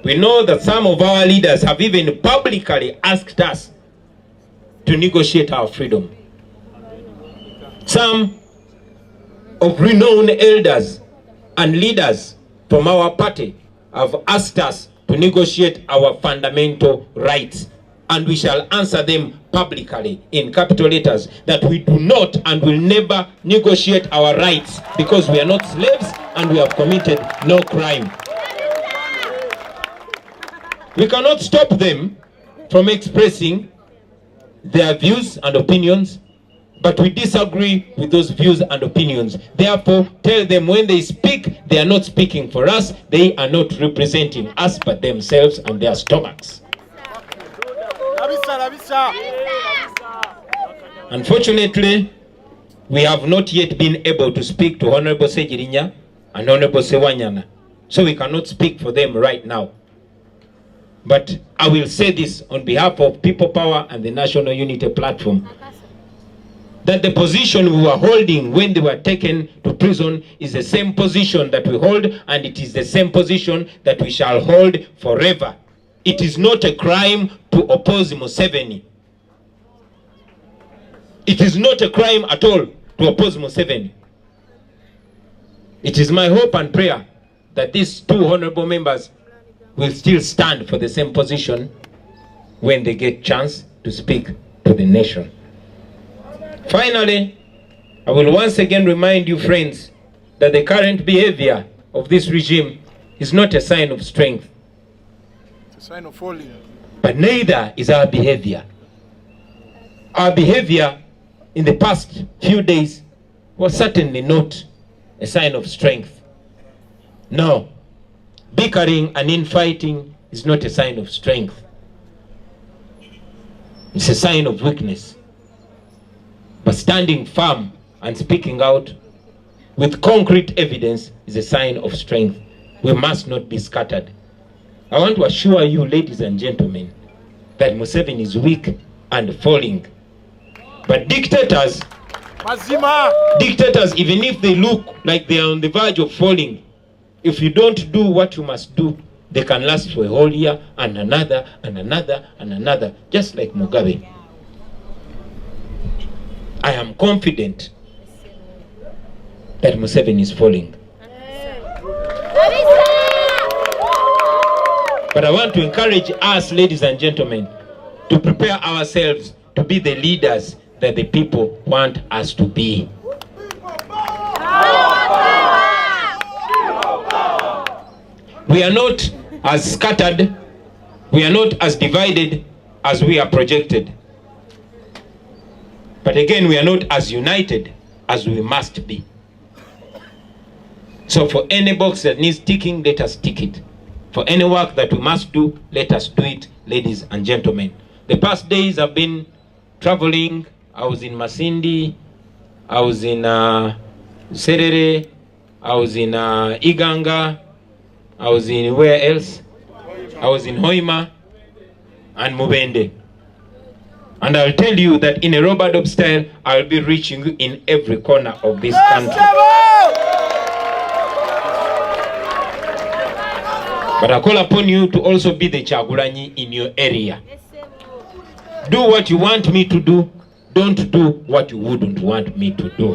We know that some of our leaders have even publicly asked us to negotiate our freedom. Some of renowned elders and leaders from our party have asked us to negotiate our fundamental rights, and we shall answer them publicly in capital letters that we do not and will never negotiate our rights, because we are not slaves and we have committed no crime. We cannot stop them from expressing their views and opinions, but we disagree with those views and opinions. Therefore, tell them when they speak, they are not speaking for us, they are not representing us but themselves and their stomachs. Unfortunately, we have not yet been able to speak to Honorable Sejirinya and Honorable Sewanyana, so we cannot speak for them right now. But I will say this on behalf of People Power and the National Unity Platform, that the position we were holding when they were taken to prison is the same position that we hold, and it is the same position that we shall hold forever. It is not a crime to oppose Museveni. It is not a crime at all to oppose Museveni. It is my hope and prayer that these two honorable members will still stand for the same position when they get chance to speak to the nation. Finally, I will once again remind you, friends, that the current behavior of this regime is not a sign of strength. It's a sign of falling. But neither is our behavior. Our behavior in the past few days was certainly not a sign of strength. No, bickering and infighting is not a sign of strength. It's a sign of weakness. But standing firm and speaking out with concrete evidence is a sign of strength. We must not be scattered. I want to assure you, ladies and gentlemen, that Museveni is weak and falling. But dictators, even if they look like they are on the verge of falling, if you don't do what you must do, they can last for a whole year and another and another and another, just like Mugabe. I am confident that Museveni is falling. But I want to encourage us, ladies and gentlemen, to prepare ourselves to be the leaders that the people want us to be. We are not as scattered, we are not as divided as we are projected. But again, we are not as united as we must be. So for any box that needs ticking, let us tick it. For any work that we must do, let us do it, ladies and gentlemen. The past days I've been traveling. I was in Masindi, I was in Serere, I was in Iganga, I was in where else? I was in Hoima and Mubende. And I'll tell you that in a Robert style, I'll be reaching you in every corner of this country. But I call upon you to also be the Kyagulanyi in your area. Do what you want me to do. Don't do what you wouldn't want me to do.